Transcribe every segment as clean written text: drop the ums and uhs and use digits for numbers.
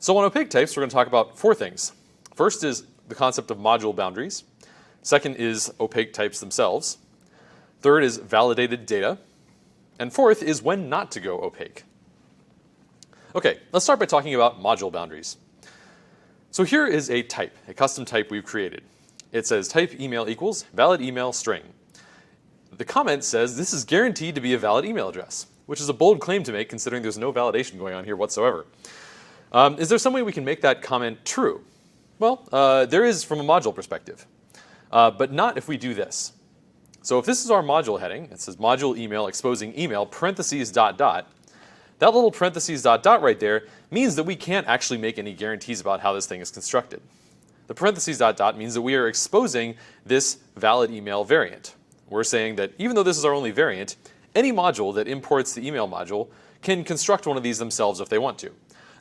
So on opaque types, we're going to talk about four things. First is the concept of module boundaries. Second is opaque types themselves. Third is validated data. And fourth is when not to go opaque. Okay, let's start by talking about module boundaries. So here is a type, a custom type we've created. It says type email equals valid email string. The comment says this is guaranteed to be a valid email address, which is a bold claim to make considering there's no validation going on here whatsoever. Is there some way we can make that comment true? Well, there is from a module perspective, but not if we do this. So if this is our module heading, it says module email exposing email parentheses dot dot. That little parentheses dot dot right there means that we can't actually make any guarantees about how this thing is constructed. The parentheses dot dot means that we are exposing this valid email variant. We're saying that even though this is our only variant, any module that imports the email module can construct one of these themselves if they want to.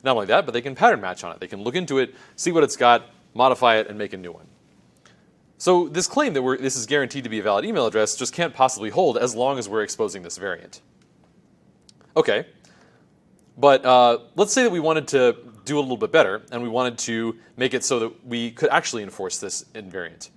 Not only that, but they can pattern match on it. They can look into it, see what it's got, modify it, and make a new one. So this claim that this is guaranteed to be a valid email address just can't possibly hold as long as we're exposing this variant. Okay, but let's say that we wanted to do a little bit better, and we wanted to make it so that we could actually enforce this invariant.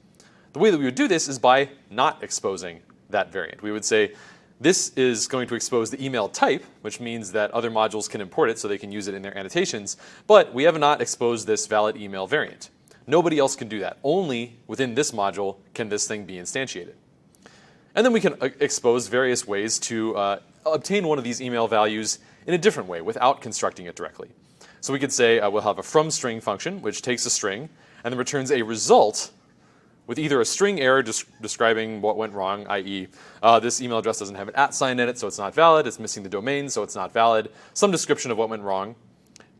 The way that we would do this is by not exposing that variant. We would say, this is going to expose the email type, which means that other modules can import it so they can use it in their annotations, but we have not exposed this valid email variant. Nobody else can do that. Only within this module can this thing be instantiated. And then we can expose various ways to obtain one of these email values in a different way without constructing it directly. So we could say we'll have a from string function, which takes a string and then returns a result with either a string error describing what went wrong, i.e. This email address doesn't have an @ sign in it, so it's not valid. It's missing the domain, so it's not valid. Some description of what went wrong.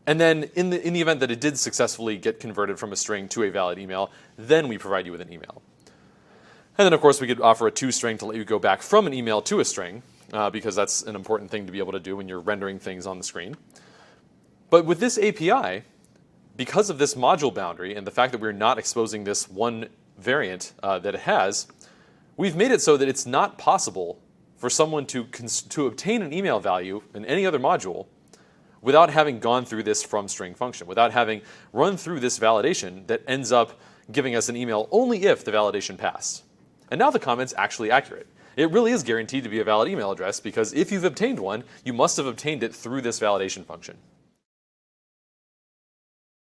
And then in the event that it did successfully get converted from a string to a valid email, then we provide you with an email. And then of course we could offer a toString to let you go back from an email to a string, because that's an important thing to be able to do when you're rendering things on the screen. But with this API, because of this module boundary and the fact that we're not exposing this one variant that it has, we've made it so that it's not possible for someone to obtain an email value in any other module without having gone through this from string function, without having run through this validation that ends up giving us an email only if the validation passed. And now the comment's actually accurate. It really is guaranteed to be a valid email address because if you've obtained one, you must have obtained it through this validation function.